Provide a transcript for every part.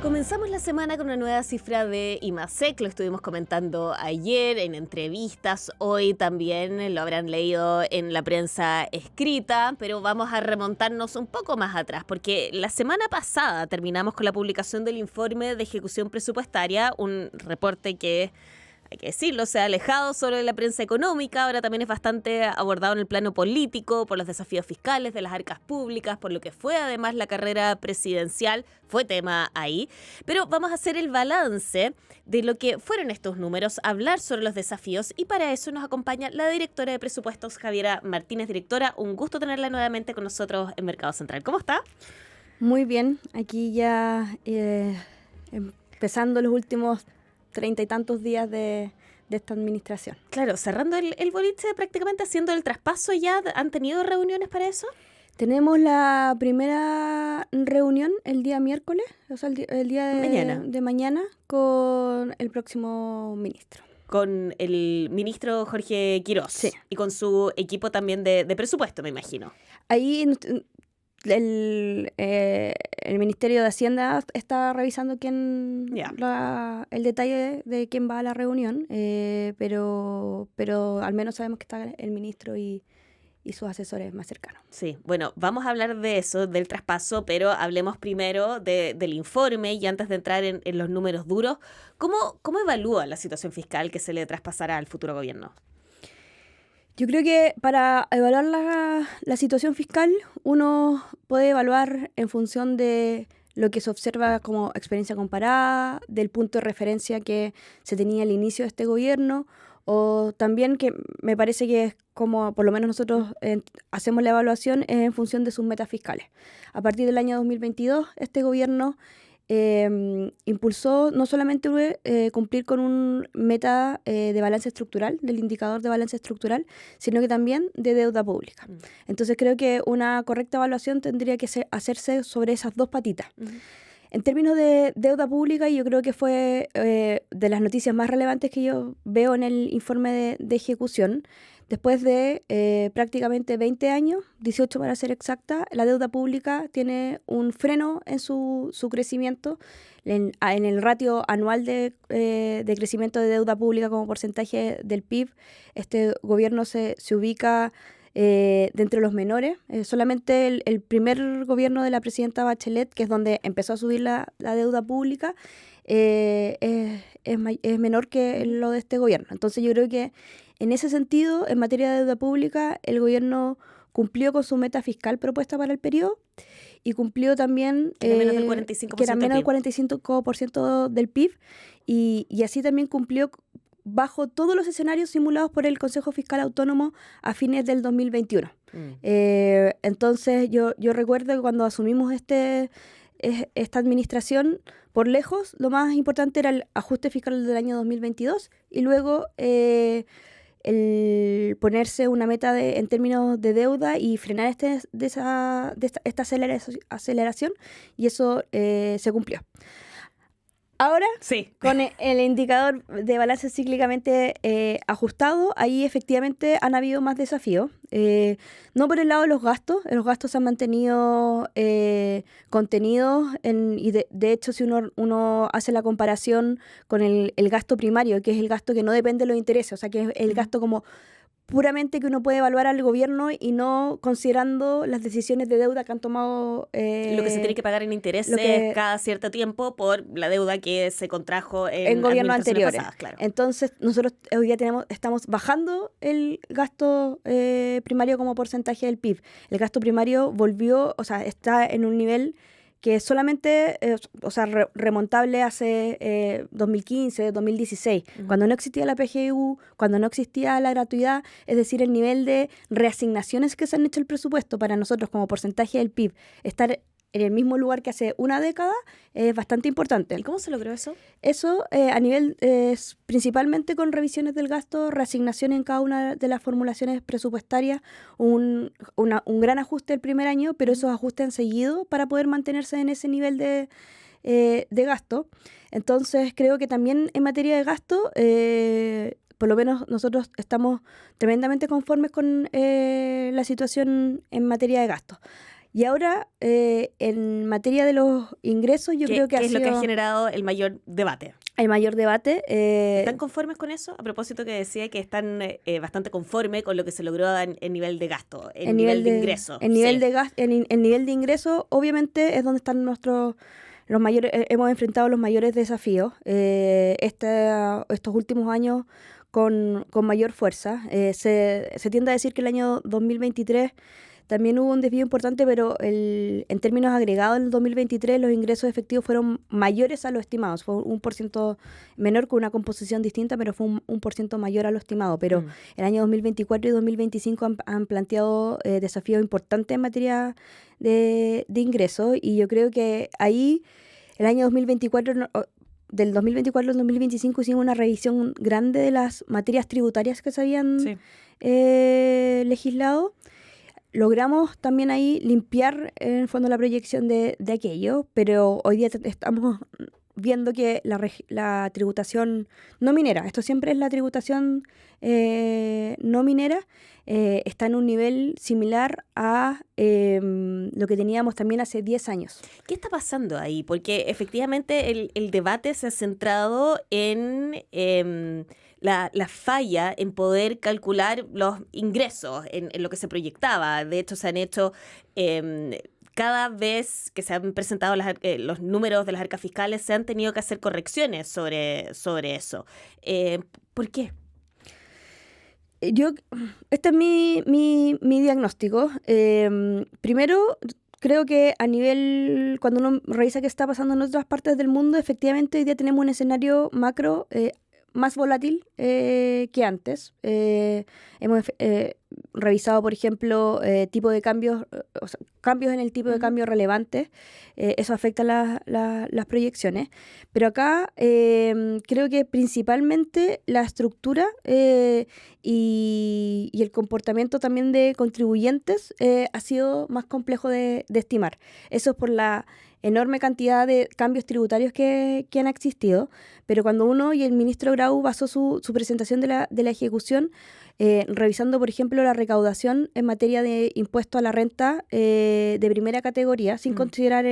Comenzamos la semana con una nueva cifra de IMASEC, lo estuvimos comentando ayer en entrevistas, hoy también lo habrán leído en la prensa escrita, pero vamos a remontarnos un poco más atrás, porque la semana pasada terminamos con la publicación del informe de ejecución presupuestaria, un reporte que, hay que decirlo, se ha alejado solo de la prensa económica, ahora también es bastante abordado en el plano político, por los desafíos fiscales de las arcas públicas, por lo que fue además la carrera presidencial, fue tema ahí. Pero vamos a hacer el balance de lo que fueron estos números, hablar sobre los desafíos, y para eso nos acompaña la directora de presupuestos, Javiera Martínez. Directora, un gusto tenerla nuevamente con nosotros en Mercado Central. ¿Cómo está? Muy bien, aquí ya empezando los últimos 30 y tantos días de esta administración. Claro, cerrando el boliche, prácticamente haciendo el traspaso ya. ¿Han tenido reuniones para eso? Tenemos la primera reunión el día miércoles, o sea, el día de mañana, con el próximo ministro. Con el ministro Jorge Quirós. Sí. Y con su equipo también de presupuesto, me imagino. Ahí el Ministerio de Hacienda está revisando el detalle de quién va a la reunión, pero al menos sabemos que está el ministro y sus asesores más cercanos. Sí, bueno, vamos a hablar de eso, del traspaso, pero hablemos primero del informe, y antes de entrar en los números duros, ¿cómo evalúa la situación fiscal que se le traspasará al futuro gobierno? Yo creo que para evaluar la situación fiscal, uno puede evaluar en función de lo que se observa como experiencia comparada, del punto de referencia que se tenía al inicio de este gobierno, o también, que me parece que es como por lo menos nosotros hacemos la evaluación, en función de sus metas fiscales. A partir del año 2022, este gobierno impulsó no solamente cumplir con un meta de balance estructural, del indicador de balance estructural, sino que también de deuda pública. Entonces creo que una correcta evaluación tendría que hacerse sobre esas dos patitas. En términos de deuda pública, yo creo que fue de las noticias más relevantes que yo veo en el informe de ejecución. Después de prácticamente 20 años, 18 para ser exacta, la deuda pública tiene un freno en su crecimiento. En el ratio anual de crecimiento de deuda pública como porcentaje del PIB, este gobierno se ubica de entre los menores. Solamente el primer gobierno de la presidenta Bachelet, que es donde empezó a subir la deuda pública, es menor que lo de este gobierno. Entonces yo creo que en ese sentido, en materia de deuda pública, el gobierno cumplió con su meta fiscal propuesta para el periodo y cumplió también que era menos del 45% que era menos del 45% del PIB, y así también cumplió bajo todos los escenarios simulados por el Consejo Fiscal Autónomo a fines del 2021. Entonces yo recuerdo que cuando asumimos esta administración, por lejos, lo más importante era el ajuste fiscal del año 2022 y luego el ponerse una meta en términos de deuda y frenar esta aceleración, y eso se cumplió. Ahora, sí, con el indicador de balance cíclicamente ajustado, ahí efectivamente han habido más desafíos. No por el lado de los gastos se han mantenido contenidos, y de hecho, si uno hace la comparación con el gasto primario, que es el gasto que no depende de los intereses, o sea, que es el gasto como puramente que uno puede evaluar al gobierno y no considerando las decisiones de deuda que han tomado. Lo que se tiene que pagar en intereses cada cierto tiempo por la deuda que se contrajo en gobiernos anteriores. Pasadas, claro. Entonces, nosotros hoy día estamos bajando el gasto primario como porcentaje del PIB. El gasto primario está en un nivel que solamente, remontable hace 2015, 2016, cuando no existía la PGU, cuando no existía la gratuidad, es decir, el nivel de reasignaciones que se han hecho al presupuesto para nosotros como porcentaje del PIB, estar en el mismo lugar que hace una década, es bastante importante. ¿Y cómo se logró eso? Eso a nivel, principalmente con revisiones del gasto, reasignación en cada una de las formulaciones presupuestarias, un gran ajuste el primer año, pero esos ajustes han seguido para poder mantenerse en ese nivel de gasto. Entonces creo que también en materia de gasto, por lo menos nosotros estamos tremendamente conformes con la situación en materia de gasto. Y ahora, en materia de los ingresos, yo creo que ¿Qué es lo que ha generado el mayor debate? el mayor debate. ¿Están conformes con eso? A propósito que decía que están bastante conformes con lo que se logró en nivel de gasto, en nivel de ingreso. En nivel de ingreso, obviamente, es donde están los mayores, hemos enfrentado los mayores desafíos estos últimos años con mayor fuerza. Se tiende a decir que el año 2023 también hubo un desvío importante, pero en términos agregados, en el 2023 los ingresos efectivos fueron mayores a lo estimado. Fue un por ciento menor con una composición distinta, pero fue un por ciento mayor a lo estimado. Pero el año 2024 y 2025 han planteado desafíos importantes en materia de ingresos, y yo creo que ahí el año 2024... Del 2024 al 2025 hicimos una revisión grande de las materias tributarias que se habían legislado. Logramos también ahí limpiar en el fondo la proyección de aquello, pero hoy día estamos viendo que la tributación no minera, esto siempre es la tributación no minera, está en un nivel similar a lo que teníamos también hace 10 años. ¿Qué está pasando ahí? Porque efectivamente el debate se ha centrado en la falla en poder calcular los ingresos en lo que se proyectaba. De hecho, se han hecho... cada vez que se han presentado los números de las arcas fiscales, se han tenido que hacer correcciones sobre eso. ¿Por qué? Este es mi diagnóstico. Primero, creo que cuando uno revisa qué está pasando en otras partes del mundo, efectivamente hoy día tenemos un escenario macro más volátil que antes. Hemos revisado, por ejemplo, tipo de cambios, o sea, cambios en el tipo de cambio relevantes. Eso afecta las proyecciones. Pero acá creo que principalmente la estructura y el comportamiento también de contribuyentes ha sido más complejo de estimar. Eso es por la enorme cantidad de cambios tributarios que han existido, pero cuando uno, y el ministro Grau basó su presentación de la ejecución, revisando, por ejemplo, la recaudación en materia de impuesto a la renta de primera categoría, sin considerar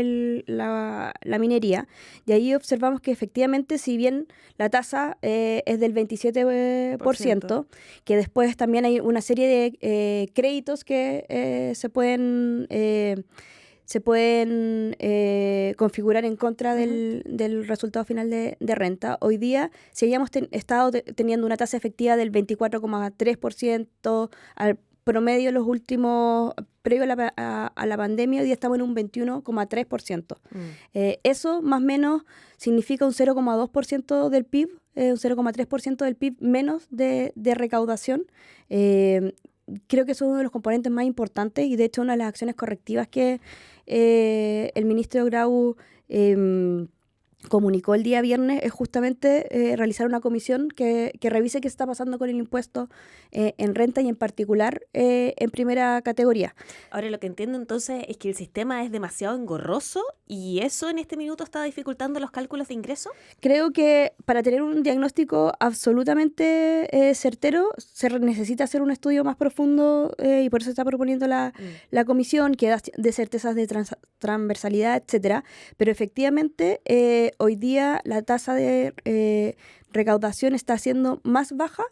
la minería, y ahí observamos que efectivamente, si bien la tasa es del 27%, que después también hay una serie de créditos que se pueden configurar en contra del resultado final de renta. Hoy día, si hayamos estado teniendo una tasa efectiva del 24,3% al promedio los últimos, previo a la pandemia, hoy día estamos en un 21,3%. Eso más o menos significa un 0,2% del PIB, un 0,3% del PIB menos de recaudación. Creo que eso es uno de los componentes más importantes, y de hecho una de las acciones correctivas que el ministro Grau comunicó el día viernes es justamente realizar una comisión que revise qué está pasando con el impuesto en renta, y en particular en primera categoría. Ahora, lo que entiendo entonces es que el sistema es demasiado engorroso, y eso en este minuto está dificultando los cálculos de ingresos. Creo que para tener un diagnóstico absolutamente certero se necesita hacer un estudio más profundo, y por eso está proponiendo la comisión que da de certezas de transversalidad, etcétera. Pero efectivamente hoy día la tasa de recaudación está siendo más baja,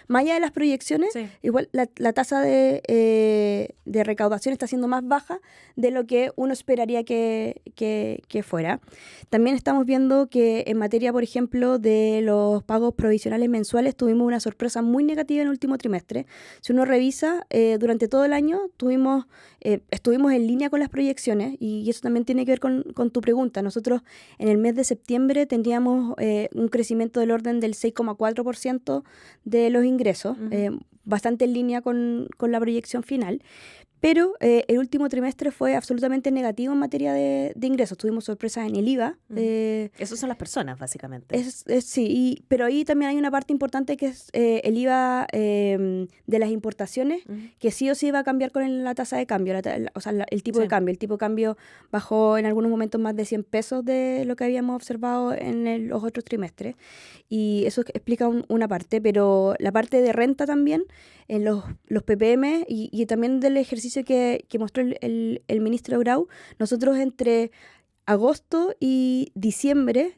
más allá de las proyecciones. Igual la tasa de recaudación está siendo más baja de lo que uno esperaría que fuera. También estamos viendo que en materia, por ejemplo, de los pagos provisionales mensuales, tuvimos una sorpresa muy negativa en el último trimestre. Si uno revisa, durante todo el año estuvimos en línea con las proyecciones, y eso también tiene que ver con tu pregunta. Nosotros en el mes de septiembre teníamos un crecimiento del orden del 6,4% de los ingresos, bastante en línea con la proyección final. Pero el último trimestre fue absolutamente negativo en materia de ingresos. Tuvimos sorpresas en el IVA. Esas son las personas, básicamente. Sí, pero ahí también hay una parte importante que es el IVA de las importaciones, que sí o sí va a cambiar con la tasa de cambio, el tipo de cambio. El tipo de cambio bajó en algunos momentos más de 100 pesos de lo que habíamos observado en los otros trimestres. Y eso explica una parte, pero la parte de renta también los ppm y también del ejercicio que mostró el ministro Grau, nosotros entre agosto y diciembre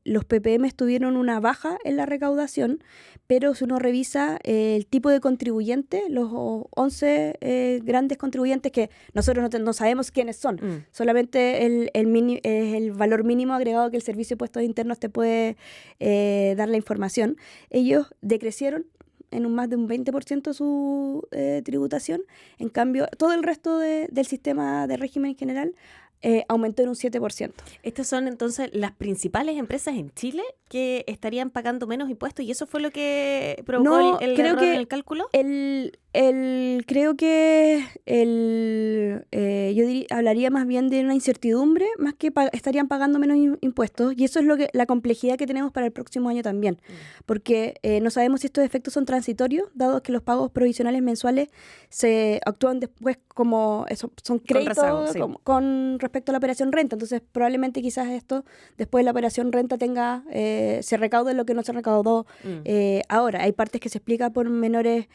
los ppm tuvieron una baja en la recaudación, pero si uno revisa el tipo de contribuyente, los 11 grandes contribuyentes que nosotros no sabemos quiénes son, solamente el valor mínimo agregado que el Servicio de Impuestos Internos te puede dar la información, ellos decrecieron en más de un 20% su tributación. En cambio, todo el resto del sistema de régimen general aumentó en un 7%. Estas son entonces las principales empresas en Chile que estarían pagando menos impuestos, y eso fue lo que provocó el error en el cálculo. Creo que hablaría más bien de una incertidumbre, más que estarían pagando menos impuestos, y eso es la complejidad que tenemos para el próximo año también, porque no sabemos si estos efectos son transitorios, dado que los pagos provisionales mensuales se actúan después como son créditos con rezago, sí, con respecto a la operación renta. Entonces probablemente quizás esto después de la operación renta se recaude lo que no se recaudó ahora. Hay partes que se explica por menores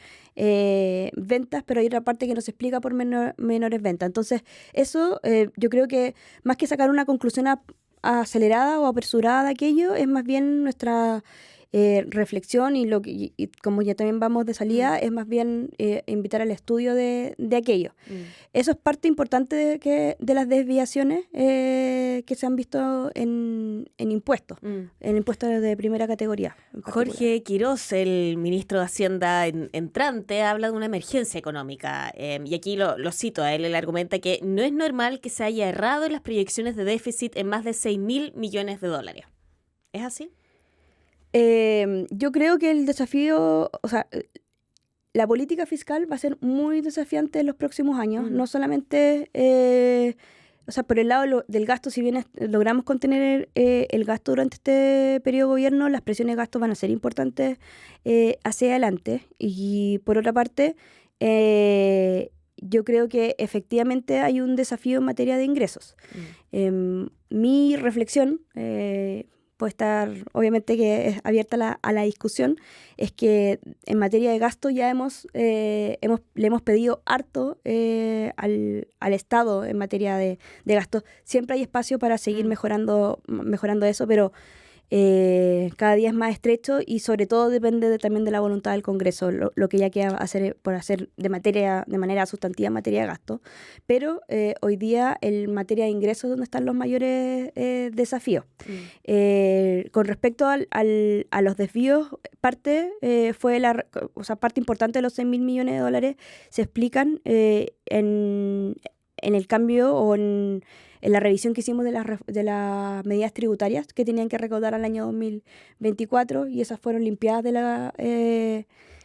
ventas, pero hay otra parte que no se explica por menores ventas. Entonces eso yo creo que más que sacar una conclusión acelerada o apresurada de aquello, es más bien nuestra reflexión, y como ya también vamos de salida, es más bien invitar al estudio de aquello. Eso es parte importante de las desviaciones que se han visto en impuestos, en impuestos de primera categoría. Jorge Quiroz, el ministro de Hacienda entrante, habla de una emergencia económica, y aquí lo cito a él. Él argumenta que no es normal que se haya errado en las proyecciones de déficit en más de 6.000 millones de dólares. ¿Es así? Yo creo que el desafío, o sea, la política fiscal va a ser muy desafiante en los próximos años, no solamente, o sea, por el lado del gasto, si bien logramos contener el gasto durante este periodo de gobierno, las presiones de gasto van a ser importantes hacia adelante, y por otra parte, yo creo que efectivamente hay un desafío en materia de ingresos. Mi reflexión puede estar, obviamente que es abierta a la discusión, es que en materia de gasto ya le hemos pedido harto al Estado en materia de gasto. Siempre hay espacio para seguir mejorando eso, pero cada día es más estrecho, y sobre todo depende también de la voluntad del Congreso, lo que ya queda por hacer de manera sustantiva en materia de gasto. Pero hoy día en materia de ingresos es donde están los mayores desafíos. Con respecto a los desvíos, parte importante de los 6.000 millones de dólares se explican en el cambio o en la revisión que hicimos de las medidas tributarias que tenían que recaudar al año 2024, y esas fueron limpiadas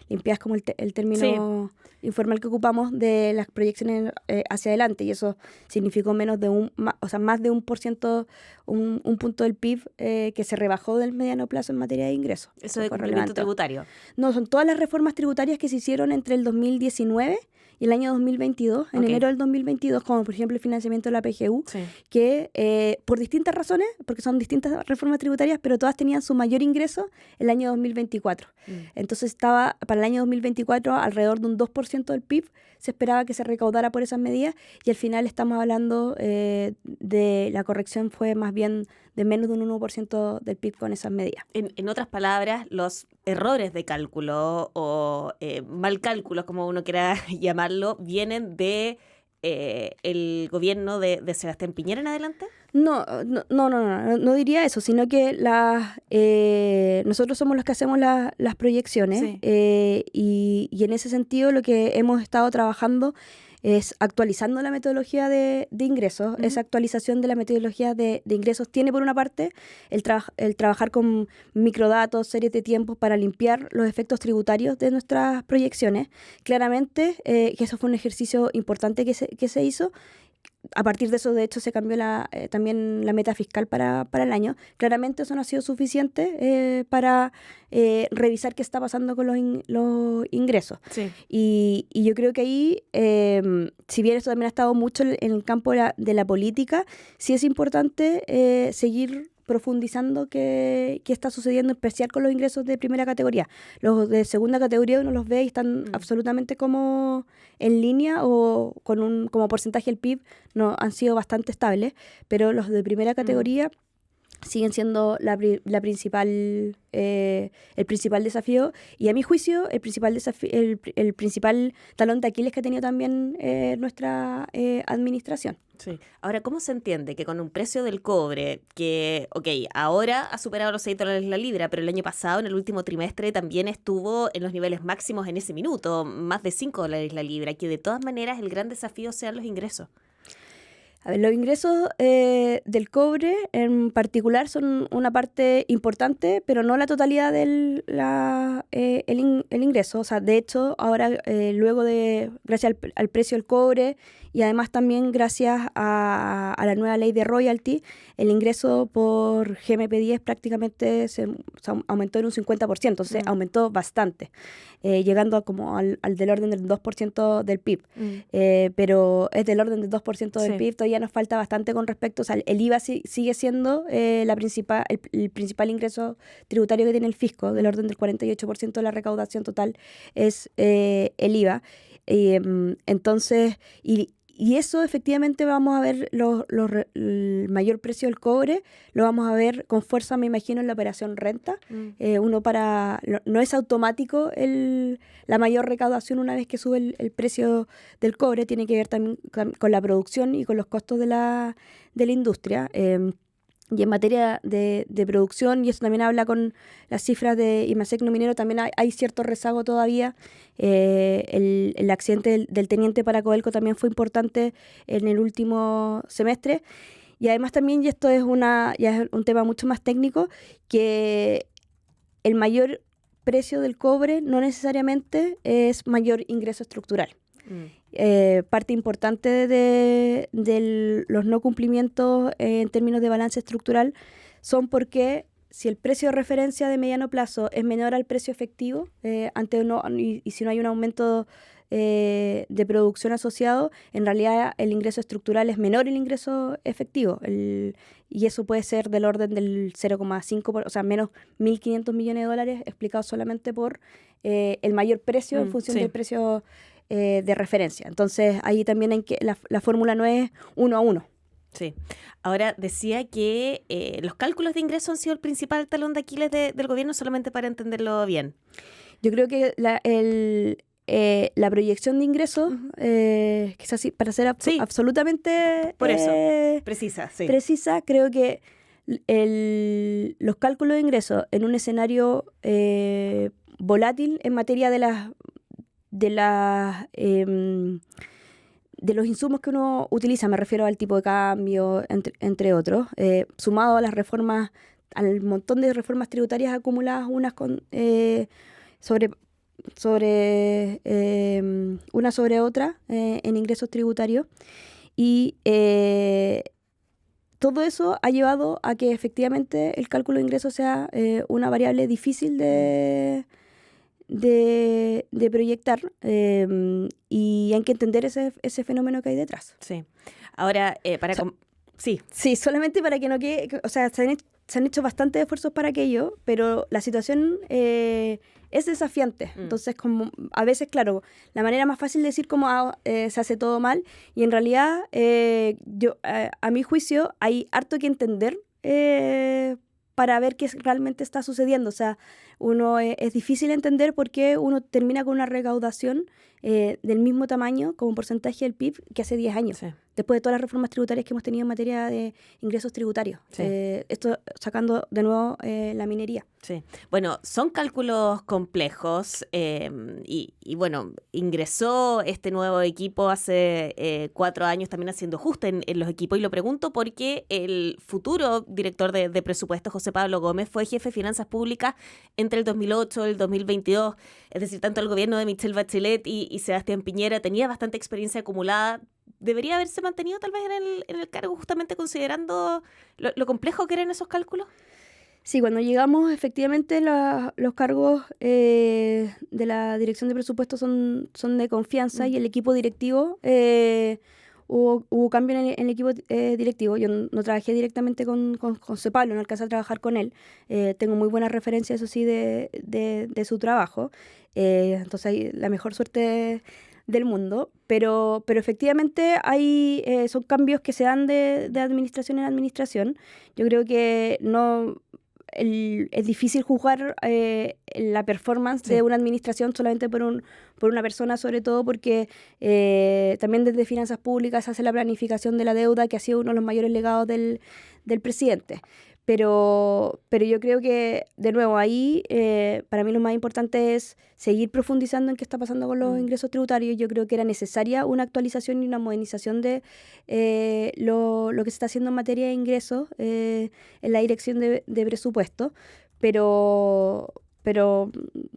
limpiadas como el término informal que ocupamos, de las proyecciones hacia adelante, y eso significó más de 1%, un punto del PIB que se rebajó del mediano plazo en materia de ingresos. ¿Eso de cumplimiento tributario? No, son todas las reformas tributarias que se hicieron entre el 2019 y el año 2022, en enero del 2022, como por ejemplo el financiamiento de la PGU, que por distintas razones, porque son distintas reformas tributarias, pero todas tenían su mayor ingreso el año 2024. Entonces estaba para el año 2024 alrededor de un 2% del PIB, se esperaba que se recaudara por esas medidas, y al final estamos hablando de la corrección fue más bien de menos de un 1% del PIB con esas medidas. En otras palabras, los errores de cálculo o mal cálculos, como uno quiera llamarlo, vienen de el gobierno de Sebastián Piñera en adelante. No diría eso, sino que nosotros somos los que hacemos las proyecciones, y en ese sentido lo que hemos estado trabajando es actualizando la metodología de ingresos. Esa actualización de la metodología de ingresos tiene, por una parte, el trabajar con microdatos, series de tiempos para limpiar los efectos tributarios de nuestras proyecciones. Claramente, que eso fue un ejercicio importante que se hizo. A partir de eso, de hecho, se cambió también la meta fiscal para el año. Claramente eso no ha sido suficiente para revisar qué está pasando con los ingresos. Y yo creo que ahí, si bien esto también ha estado mucho en el campo de la política, sí es importante seguir profundizando qué está sucediendo, en especial con los ingresos de primera categoría. Los de segunda categoría uno los ve y están absolutamente como en línea o con como porcentaje del PIB no han sido bastante estables, pero los de primera categoría siguen siendo el principal desafío, y a mi juicio el principal talón de Aquiles que ha tenido también nuestra administración. Sí. Ahora, ¿cómo se entiende que con un precio del cobre que, ahora ha superado los $6 la libra, pero el año pasado, en el último trimestre, también estuvo en los niveles máximos en ese minuto, más de $5 la libra, que de todas maneras el gran desafío sean los ingresos? A ver, los ingresos del cobre en particular son una parte importante, pero no la totalidad del el ingreso. O sea, de hecho, ahora gracias al precio del cobre y además también gracias a la nueva ley de royalty, el ingreso por GMP10 prácticamente se aumentó en un 50%, entonces aumentó bastante, llegando como al del orden del 2% del PIB. Pero es del orden del 2% del PIB, todavía nos falta bastante con respecto, o sea, el IVA sigue siendo el principal ingreso tributario que tiene el fisco, del orden del 48% de la recaudación total es el IVA. Entonces, y eso efectivamente vamos a ver el mayor precio del cobre, lo vamos a ver con fuerza, me imagino, en la operación renta. No es automático la mayor recaudación una vez que sube el precio del cobre, tiene que ver también con la producción y con los costos de la industria. Y en materia de producción, y eso también habla con las cifras de IMASEC no minero, también hay cierto rezago todavía. El accidente del teniente para Codelco también fue importante en el último semestre. Y además también, y esto es ya es un tema mucho más técnico, que el mayor precio del cobre no necesariamente es mayor ingreso estructural. Parte importante de los no cumplimientos en términos de balance estructural son porque si el precio de referencia de mediano plazo es menor al precio efectivo, y si no hay un aumento de producción asociado, en realidad el ingreso estructural es menor el ingreso efectivo, y eso puede ser del orden del 0,5%, o sea, menos $1.500 millones, explicado solamente por el mayor precio en función del precio de referencia. Entonces, ahí también la fórmula no es 1 a 1. Sí. Ahora, decía que los cálculos de ingresos han sido el principal talón de Aquiles del gobierno, solamente para entenderlo bien. Yo creo que la proyección de ingresos, que es así, para ser absolutamente por eso, precisa, creo que los cálculos de ingresos en un escenario volátil en materia de los insumos que uno utiliza, me refiero al tipo de cambio, entre otros, sumado a al montón de reformas tributarias acumuladas, unas una sobre otra en ingresos tributarios, y todo eso ha llevado a que efectivamente el cálculo de ingresos sea una variable difícil de proyectar, y hay que entender ese fenómeno que hay detrás. Sí. Ahora, Sí, solamente para que no quede, o sea, se han hecho bastantes esfuerzos para aquello, pero la situación es desafiante. Entonces, como a veces, claro, la manera más fácil de decir cómo se hace todo mal, y en realidad, a mi juicio, hay harto que entender para ver qué realmente está sucediendo. O sea, es difícil entender por qué uno termina con una recaudación del mismo tamaño como porcentaje del PIB que hace 10 años. Sí. Después de todas las reformas tributarias que hemos tenido en materia de ingresos tributarios. Sí. Esto sacando de nuevo la minería. Sí. Bueno, son cálculos complejos, y bueno, ingresó este nuevo equipo hace 4 años también haciendo ajuste en los equipos, y lo pregunto porque el futuro director de presupuesto, José Pablo Gómez, fue jefe de finanzas públicas entre el 2008 y el 2022, es decir, tanto el gobierno de Michelle Bachelet y Sebastián Piñera tenía bastante experiencia acumulada. ¿Debería haberse mantenido tal vez en el cargo justamente considerando lo complejo que eran esos cálculos? Sí, cuando llegamos, efectivamente, los cargos de la Dirección de Presupuestos son de confianza, y el equipo directivo hubo cambio en el equipo directivo. Yo no trabajé directamente con José Pablo, no alcancé a trabajar con él. Tengo muy buenas referencias, eso sí, de su trabajo. Entonces, hay la mejor suerte del mundo. Pero efectivamente son cambios que se dan de administración en administración. Yo creo que no... es difícil juzgar la performance de una administración solamente por una persona, sobre todo porque también desde finanzas públicas se hace la planificación de la deuda, que ha sido uno de los mayores legados del presidente. Pero yo creo que, de nuevo, ahí para mí lo más importante es seguir profundizando en qué está pasando con los ingresos tributarios. Yo creo que era necesaria una actualización y una modernización de lo que se está haciendo en materia de ingresos en la dirección de presupuesto, pero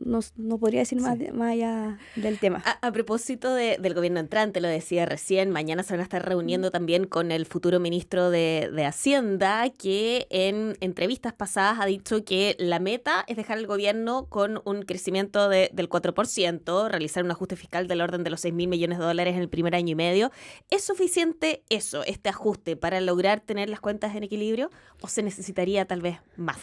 no podría decir más allá del tema. A propósito del gobierno entrante, lo decía recién, mañana se van a estar reuniendo también con el futuro ministro de Hacienda, que en entrevistas pasadas ha dicho que la meta es dejar el gobierno con un crecimiento del 4%, realizar un ajuste fiscal del orden de los 6.000 millones de dólares en el primer año y medio. ¿Es suficiente este ajuste para lograr tener las cuentas en equilibrio o se necesitaría tal vez más?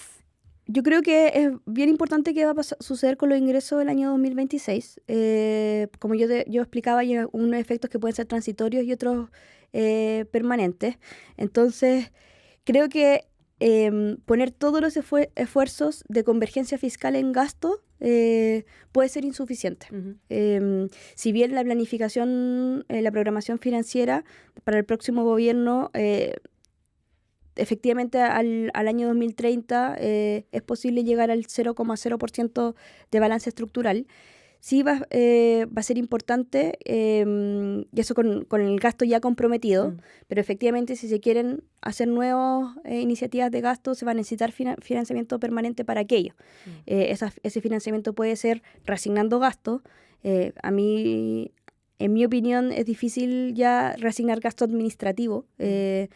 Yo creo que es bien importante qué va a suceder con los ingresos del año 2026. Como yo explicaba, hay unos efectos que pueden ser transitorios y otros permanentes. Entonces, creo que poner todos los esfuerzos de convergencia fiscal en gasto puede ser insuficiente. Uh-huh. Si bien la planificación, la programación financiera para el próximo gobierno... efectivamente, al año 2030 es posible llegar al 0,0% de balance estructural. Sí va a ser importante, y eso con el gasto ya comprometido, pero efectivamente si se quieren hacer nuevas iniciativas de gasto, se va a necesitar financiamiento permanente para aquello. Ese financiamiento puede ser reasignando gastos. En mi opinión, es difícil ya reasignar gasto administrativo. El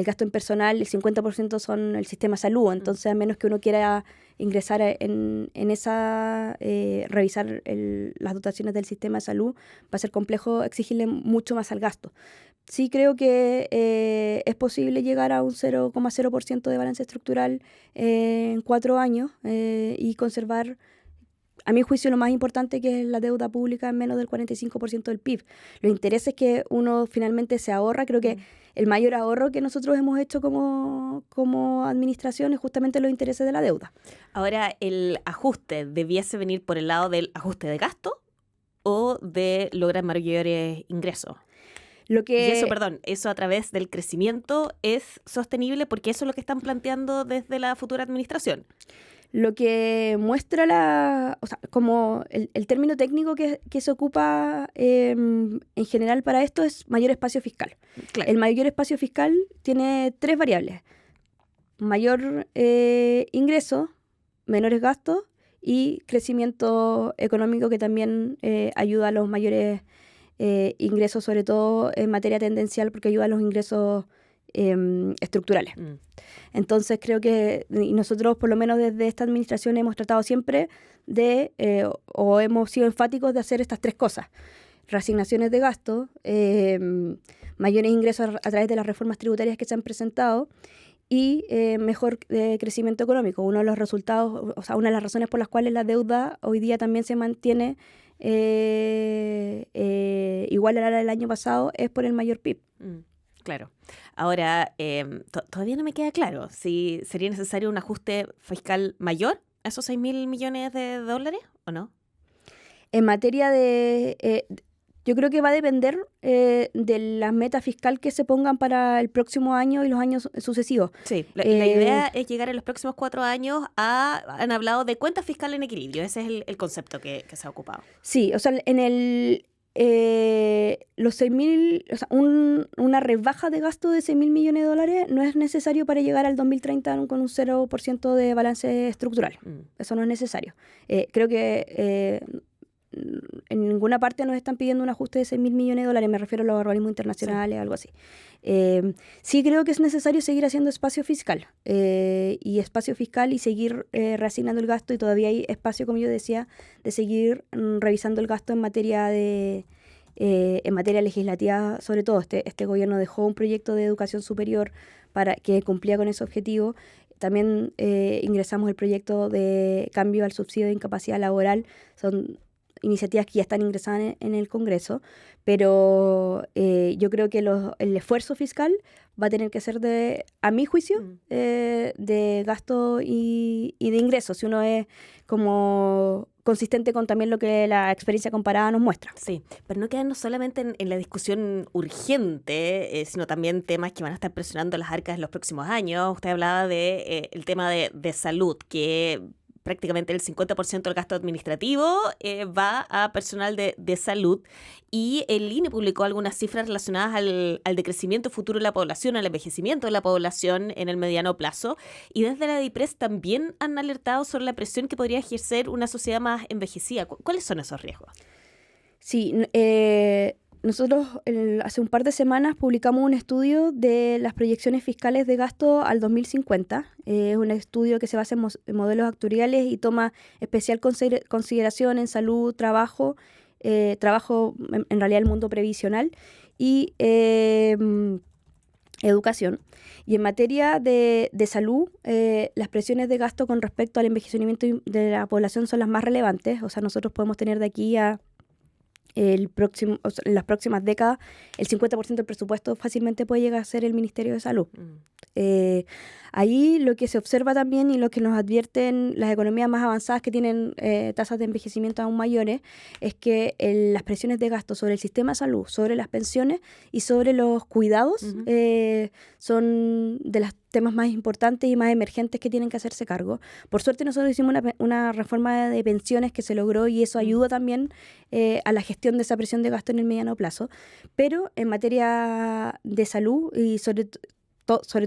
gasto en personal, el 50% son el sistema de salud. Entonces, a menos que uno quiera ingresar en esa, revisar las dotaciones del sistema de salud, va a ser complejo exigirle mucho más al gasto. Sí creo que es posible llegar a un 0,0% de balance estructural en 4 años y conservar, a mi juicio, lo más importante, que es la deuda pública en menos del 45% del PIB. Los intereses que uno finalmente se ahorra, creo que el mayor ahorro que nosotros hemos hecho como administración es justamente los intereses de la deuda. Ahora, ¿el ajuste debiese venir por el lado del ajuste de gasto o de lograr mayores ingresos? Y eso a través del crecimiento es sostenible, porque eso es lo que están planteando desde la futura administración. Lo que muestra como el término técnico que se ocupa en general para esto es mayor espacio fiscal. Claro. El mayor espacio fiscal tiene 3 variables: mayor ingreso, menores gastos y crecimiento económico, que también ayuda a los mayores ingresos, sobre todo en materia tendencial, porque ayuda a los ingresos estructurales. Entonces creo que nosotros, por lo menos desde esta administración, hemos tratado siempre o hemos sido enfáticos de hacer estas 3 cosas: reasignaciones de gasto, mayores ingresos a través de las reformas tributarias que se han presentado y mejor crecimiento económico. Uno de los resultados, una de las razones por las cuales la deuda hoy día también se mantiene igual a la del año pasado es por el mayor PIB. Claro. Ahora, todavía no me queda claro si sería necesario un ajuste fiscal mayor a esos 6.000 millones de dólares o no. En materia de... yo creo que va a depender de la meta fiscal que se pongan para el próximo año y los años sucesivos. Sí, la idea es llegar en los próximos 4 años han hablado de cuentas fiscales en equilibrio. Ese es el concepto que se ha ocupado. Sí, o sea, los 6.000, una rebaja de gasto de 6.000 millones de dólares no es necesario para llegar al 2030 con un 0% de balance estructural. Eso no es necesario. Creo que en ninguna parte nos están pidiendo un ajuste de 6.000 millones de dólares, me refiero a los organismos internacionales, algo así. Sí creo que es necesario seguir haciendo espacio fiscal y seguir reasignando el gasto, y todavía hay espacio, como yo decía, de seguir revisando el gasto en materia de en materia legislativa, sobre todo, este gobierno dejó un proyecto de educación superior para que cumplía con ese objetivo. También ingresamos el proyecto de cambio al subsidio de incapacidad laboral. Son iniciativas que ya están ingresadas en el Congreso, pero yo creo que el esfuerzo fiscal va a tener que ser, a mi juicio, de gasto y de ingresos, si uno es como consistente con también lo que la experiencia comparada nos muestra. Sí, pero no quedarnos solamente en la discusión urgente, sino también temas que van a estar presionando las arcas en los próximos años. Usted hablaba de el tema de salud, que prácticamente el 50% del gasto administrativo va a personal de salud, y el INE publicó algunas cifras relacionadas al decrecimiento futuro de la población, al envejecimiento de la población en el mediano plazo, y desde la DIPRES también han alertado sobre la presión que podría ejercer una sociedad más envejecida. ¿Cuáles son esos riesgos? Sí, nosotros hace un par de semanas publicamos un estudio de las proyecciones fiscales de gasto al 2050. Es un estudio que se basa en modelos actuariales y toma especial consideración en salud, trabajo, en realidad el mundo previsional y educación. Y en materia de salud, las presiones de gasto con respecto al envejecimiento de la población son las más relevantes. O sea, nosotros podemos tener de aquí a en las próximas décadas, el 50% del presupuesto fácilmente puede llegar a ser el Ministerio de Salud. Ahí lo que se observa también y lo que nos advierten las economías más avanzadas que tienen tasas de envejecimiento aún mayores es que las presiones de gasto sobre el sistema de salud, sobre las pensiones y sobre los cuidados son de los temas más importantes y más emergentes que tienen que hacerse cargo. Por suerte nosotros hicimos una reforma de pensiones que se logró y eso ayuda también a la gestión de esa presión de gasto en el mediano plazo. Pero en materia de salud y sobre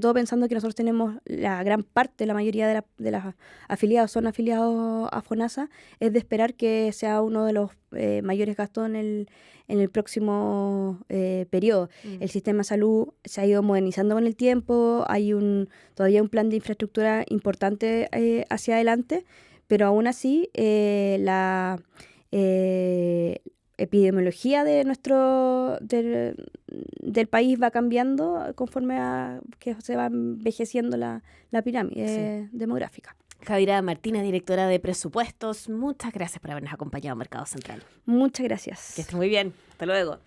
todo pensando que nosotros tenemos la gran parte, la mayoría de las afiliados son afiliados a FONASA, es de esperar que sea uno de los mayores gastos en el próximo periodo. El sistema de salud se ha ido modernizando con el tiempo, hay todavía un plan de infraestructura importante hacia adelante, pero aún así la epidemiología del país va cambiando conforme a que se va envejeciendo la pirámide demográfica. Javiera Martínez, directora de presupuestos, muchas gracias por habernos acompañado a Mercado Central. Muchas gracias. Que esté muy bien. Hasta luego.